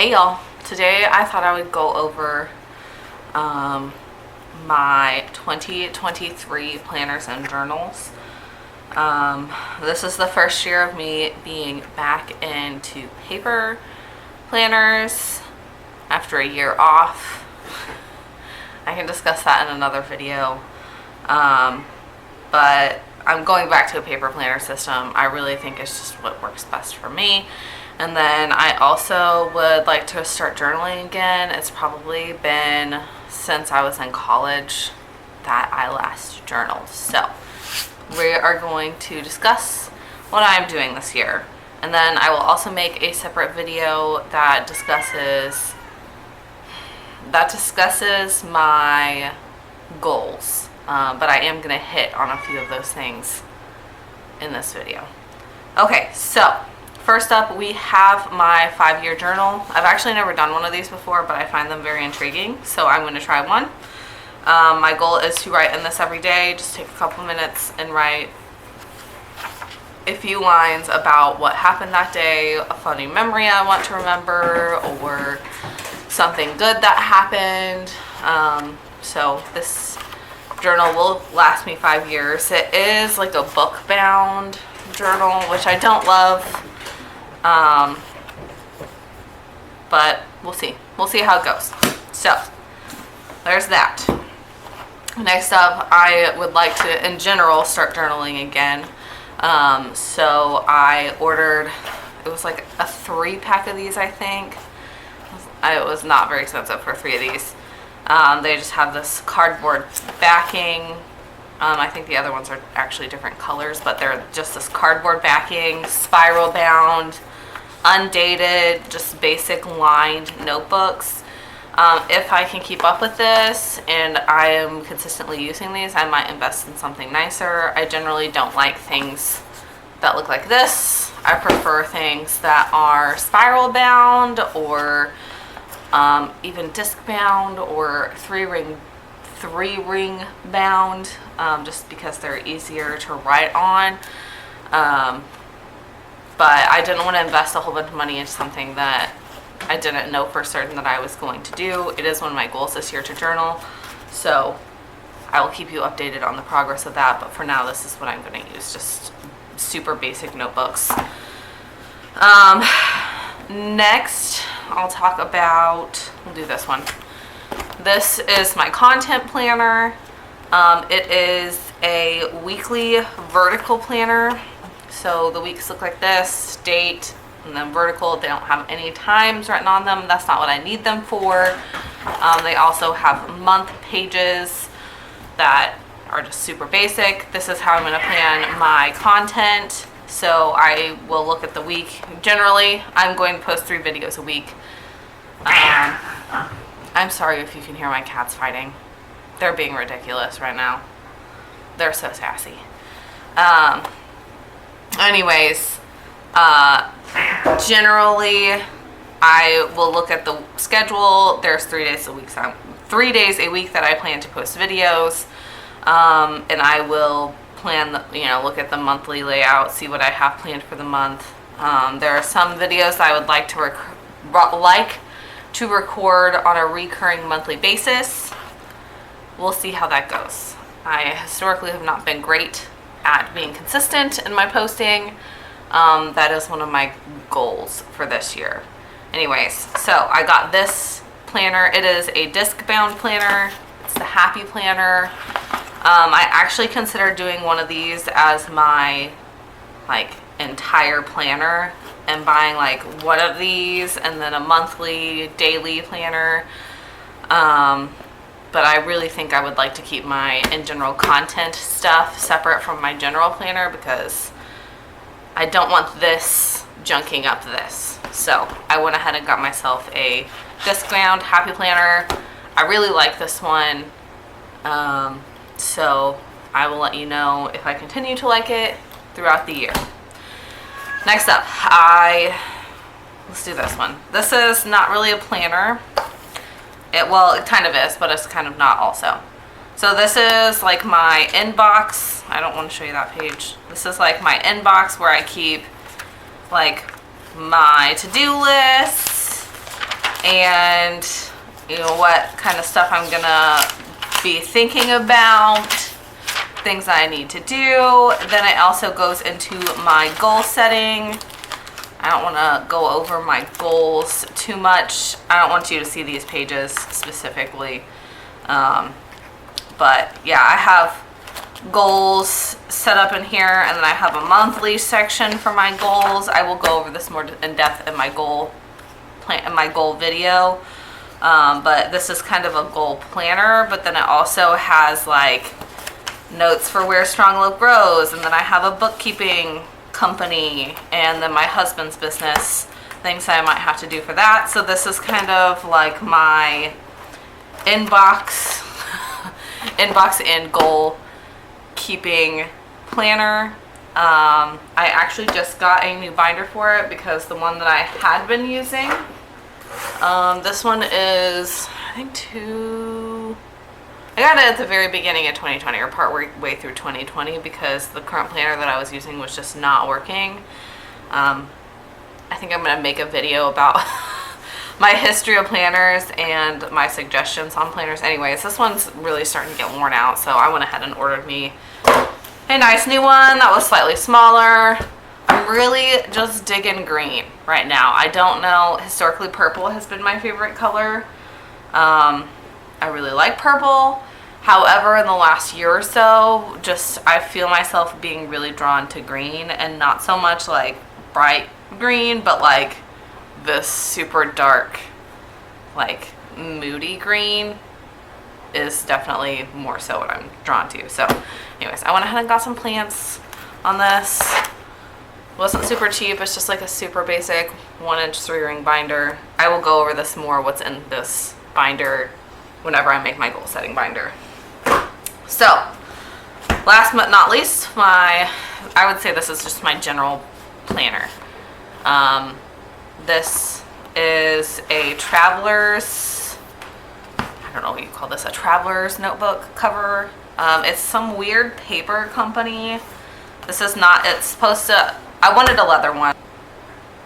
Hey y'all, today I thought I would go over my 2023 planners and journals. This is the first year of me being back into paper planners after a year off. I can discuss that in another video, but I'm going back to a paper planner system. I really think it's just what works best for me. And then I also would like to start journaling again. It's probably been since I was in college that I last journaled. So we are going to discuss what I'm doing this year. And then I will also make a separate video that discusses my goals. But I am going to hit on a few of those things in this video. Okay, so first up, we have my 5-year journal. I've actually never done one of these before, but I find them very intriguing, so I'm going to try one. My goal is to write in this every day. Just take a couple minutes and write a few lines about what happened that day, a funny memory I want to remember, or something good that happened. So this journal will last me 5 years. It is like a book-bound journal, which I don't love. But we'll see. We'll see how it goes. So there's that. Next up, I would like to, in general, start journaling again. So I ordered, it was like a 3-pack of these, I think. It was not very expensive for 3 of these. They just have this cardboard backing. I think the other ones are actually different colors, but they're just this cardboard backing, spiral bound, undated, just basic lined notebooks. If I can keep up with this and I am consistently using these, I might invest in something nicer. I generally don't like things that look like this. I prefer things that are spiral bound or even disc bound or three ring bound, just because they're easier to write on. But I didn't want to invest a whole bunch of money into something that I didn't know for certain that I was going to do. It is one of my goals this year to journal, so I will keep you updated on the progress of that. But for now, this is what I'm going to use, just super basic notebooks. Next, I'll talk about, we'll do this one. This is my content planner. It is a weekly vertical planner. So the weeks look like this, date, and then vertical. They don't have any times written on them. That's not what I need them for. They also have month pages that are just super basic. This is how I'm going to plan my content. So I will look at the week. Generally, I'm going to post 3 videos a week. I'm sorry if you can hear my cats fighting. They're being ridiculous right now. They're so sassy. Anyways, generally, I will look at the schedule. There's 3 days a week. 3 days a week that I plan to post videos, and I will plan, look at the monthly layout, see what I have planned for the month. There are some videos that I would like to record on a recurring monthly basis. We'll see how that goes. I historically have not been great at being consistent in my posting. That is one of my goals for this year. Anyways, so I got this planner. It is a disc bound planner. It's the Happy Planner. I actually considered doing one of these as my entire planner and buying one of these and then a monthly, daily planner. But I really think I would like to keep my in general content stuff separate from my general planner because I don't want this junking up this. So I went ahead and got myself a disc bound Happy Planner. I really like this one. So I will let you know if I continue to like it throughout the year. Next up, let's do this one. This is not really a planner. It kind of is, but it's kind of not also. So this is like my inbox. I don't want to show you that page. This is like my inbox where I keep like my to-do lists and you know what kind of stuff I'm gonna be thinking about, things I need to do. Then it also goes into my goal setting. I don't want to go over my goals too much. I don't want you to see these pages specifically. But yeah, I have goals set up in here, and then I have a monthly section for my goals. I will go over this more in depth in my goal plan, in my goal video. But this is kind of a goal planner, but then it also has like notes for where Strong Love grows, and then I have a bookkeeping company, and then my husband's business, things I might have to do for that. So this is kind of like my inbox and goal keeping planner. I actually just got a new binder for it because the one that I had been using, this one is, I think I got it at the very beginning of 2020 or part way through 2020 because the current planner that I was using was just not working. I think I'm going to make a video about my history of planners and my suggestions on planners. Anyways, this one's really starting to get worn out, so I went ahead and ordered me a nice new one that was slightly smaller. I'm really just digging green right now. I don't know, historically purple has been my favorite color. I really like purple. However, in the last year or so, I feel myself being really drawn to green, and not so much like bright green, but like this super dark, like moody green is definitely more so what I'm drawn to. So anyways, I went ahead and got some plants on this. Wasn't super cheap, it's just like a super basic 1-inch 3-ring binder. I will go over this more, what's in this binder, whenever I make my goal setting binder. So last but not least, I would say this is just my general planner. This is a traveler's, I don't know what you call this, a traveler's notebook cover. It's some weird paper company. This is not, it's supposed to, I wanted a leather one.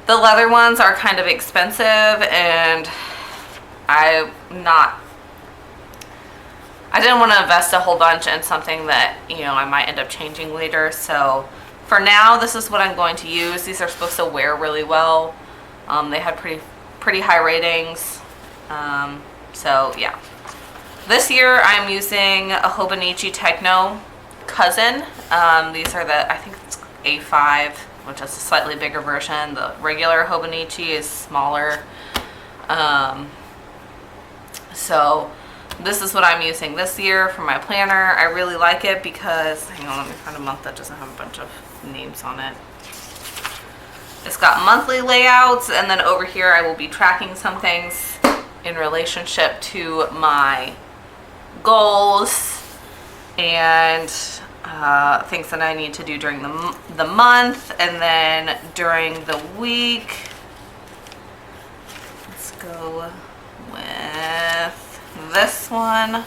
The leather ones are kind of expensive, and I didn't want to invest a whole bunch in something that, you know, I might end up changing later. So for now, this is what I'm going to use. These are supposed to wear really well. They had pretty high ratings. So yeah. This year I'm using a Hobonichi Techno Cousin. These are I think it's A5, which is a slightly bigger version. The regular Hobonichi is smaller. So this is what I'm using this year for my planner. I really like it because, hang on, let me find a month that doesn't have a bunch of names on it. It's got monthly layouts, and then over here I will be tracking some things in relationship to my goals and things that I need to do during the month, and then during the week. Let's go with this one.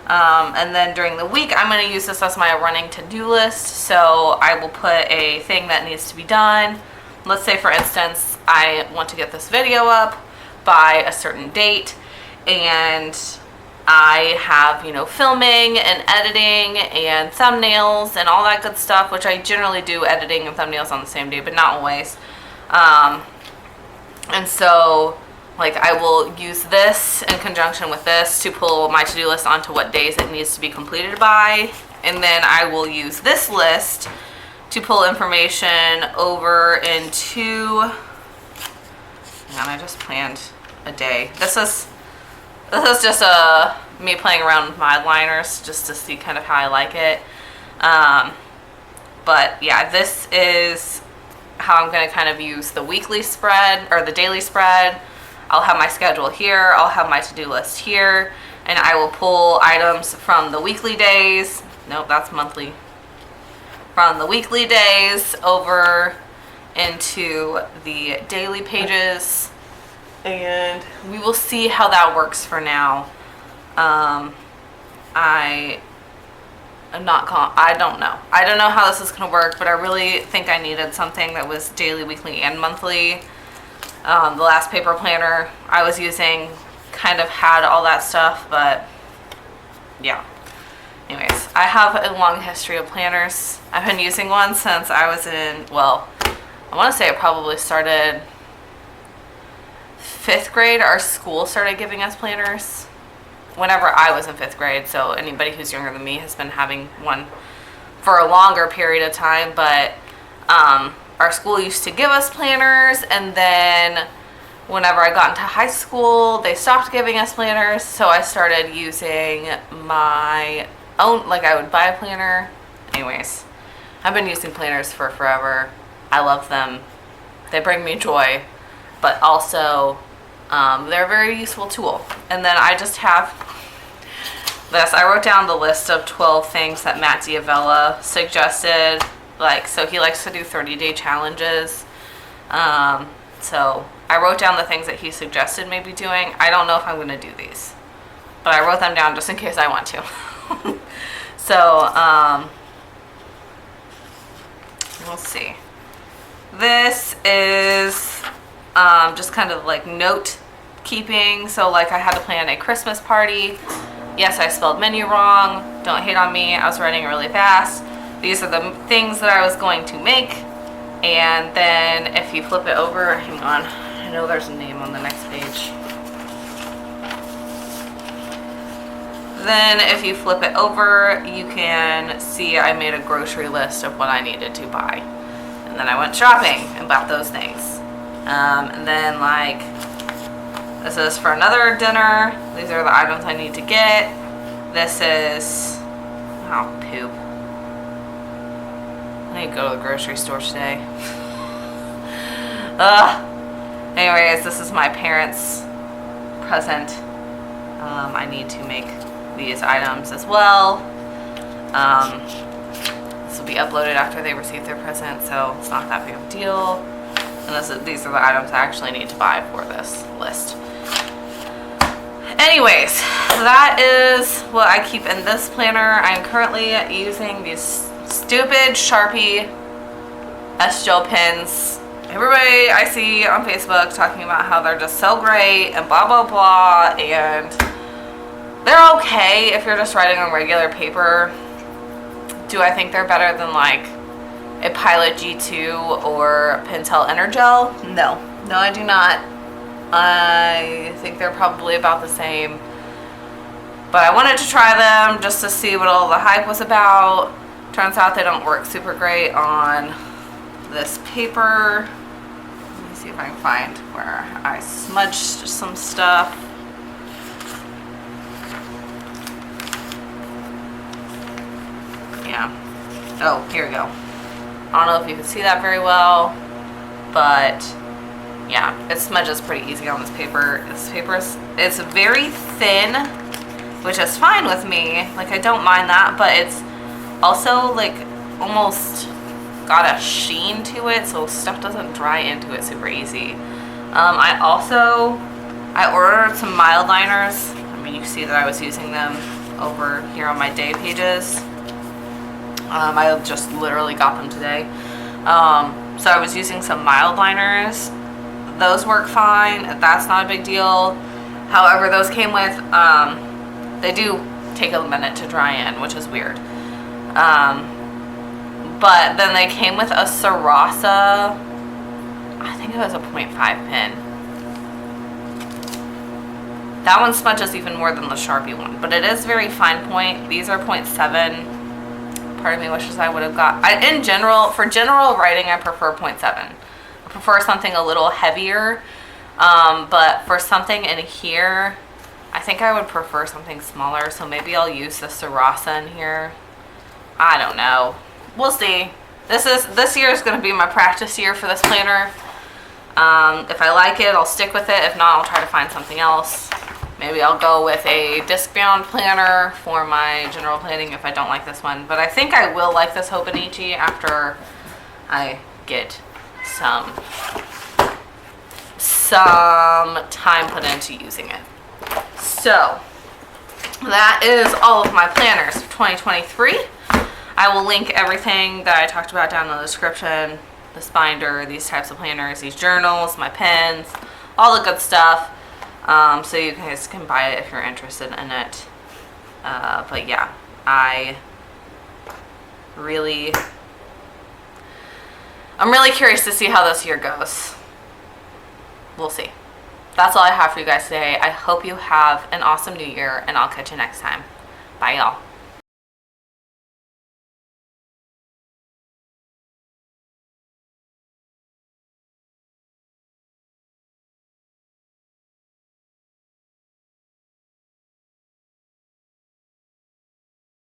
And then during the week, I'm going to use this as my running to-do list. So I will put a thing that needs to be done. Let's say, for instance, I want to get this video up by a certain date, and I have, you know, filming and editing and thumbnails and all that good stuff, which I generally do editing and thumbnails on the same day, but not always. And so, like, I will use this in conjunction with this to pull my to-do list onto what days it needs to be completed by. And then I will use this list to pull information over into, and I just planned a day. This is just me playing around with my liners just to see kind of how I like it. But yeah, this is how I'm going to kind of use the weekly spread or the daily spread. I'll have my schedule here, I'll have my to-do list here, and I will pull items from the weekly days. Nope, that's monthly. From the weekly days over into the daily pages, and we will see how that works for now. I don't know. I don't know how this is going to work, but I really think I needed something that was daily, weekly, and monthly. The last paper planner I was using kind of had all that stuff, but yeah. Anyways, I have a long history of planners. I've been using one since I was in, well, I want to say it probably started 5th grade. Our school started giving us planners whenever I was in 5th grade. So anybody who's younger than me has been having one for a longer period of time. But our school used to give us planners, and then whenever I got into high school, they stopped giving us planners. So I started using my own, like I would buy a planner. Anyways, I've been using planners for forever. I love them. They bring me joy, but also they're a very useful tool. And then I just have this. I wrote down the list of 12 things that Matt D'Avella suggested. Like, so he likes to do 30-day challenges. So I wrote down the things that he suggested maybe doing. I don't know if I'm going to do these, but I wrote them down just in case I want to. So, let's see. This is just kind of like note keeping. So like I had to plan a Christmas party. Yes, I spelled menu wrong. Don't hate on me. I was writing really fast. These are the things that I was going to make. And then if you flip it over, hang on. I know there's a name on the next page. Then if you flip it over, you can see I made a grocery list of what I needed to buy. And then I went shopping and bought those things. And then like, this is for another dinner. These are the items I need to get. This is, oh poop. I need to go to the grocery store today. Anyways, this is my parents' present. I need to make these items as well. This will be uploaded after they receive their present, so it's not that big of a deal. And these are the items I actually need to buy for this list. Anyways, that is what I keep in this planner. I'm currently using these stupid Sharpie S-Gel pens. Everybody I see on Facebook talking about how they're just so great and blah blah blah, and they're okay if you're just writing on regular paper. Do I think they're better than like a Pilot G2 or Pentel Energel? No, I do not. I think they're probably about the same, but I wanted to try them just to see what all the hype was about. Turns out they don't work super great on this paper. Let me see if I can find where I smudged some stuff. Yeah. Oh, here we go. I don't know if you can see that very well, but yeah, it smudges pretty easy on this paper. This paper it's very thin, which is fine with me. Like, I don't mind that, but it's also like almost got a sheen to it, so stuff doesn't dry into it super easy. I ordered some mild liners. I mean, you see that I was using them over here on my day pages. I just literally got them today. So I was using some mild liners. Those work fine. That's not a big deal. However, those came with, they do take a minute to dry in, which is weird. But then they came with a Sarasa, I think it was a 0.5 pen. That one smudges even more than the Sharpie one, but it is very fine point. These are 0.7. Part of me wishes I would have got, in general, for general writing, I prefer 0.7. I prefer something a little heavier, but for something in here, I think I would prefer something smaller, so maybe I'll use the Sarasa in here. I don't know. We'll see. This year is going to be my practice year for this planner. If I like it, I'll stick with it. If not, I'll try to find something else. Maybe I'll go with a disc-bound planner for my general planning if I don't like this one. But I think I will like this Hobonichi after I get some time put into using it. So that is all of my planners for 2023. I will link everything that I talked about down in the description. this binder, these types of planners, these journals, my pens, all the good stuff. So you guys can buy it if you're interested in it. But yeah, I'm really curious to see how this year goes. We'll see. That's all I have for you guys today. I hope you have an awesome new year, and I'll catch you next time. Bye, y'all.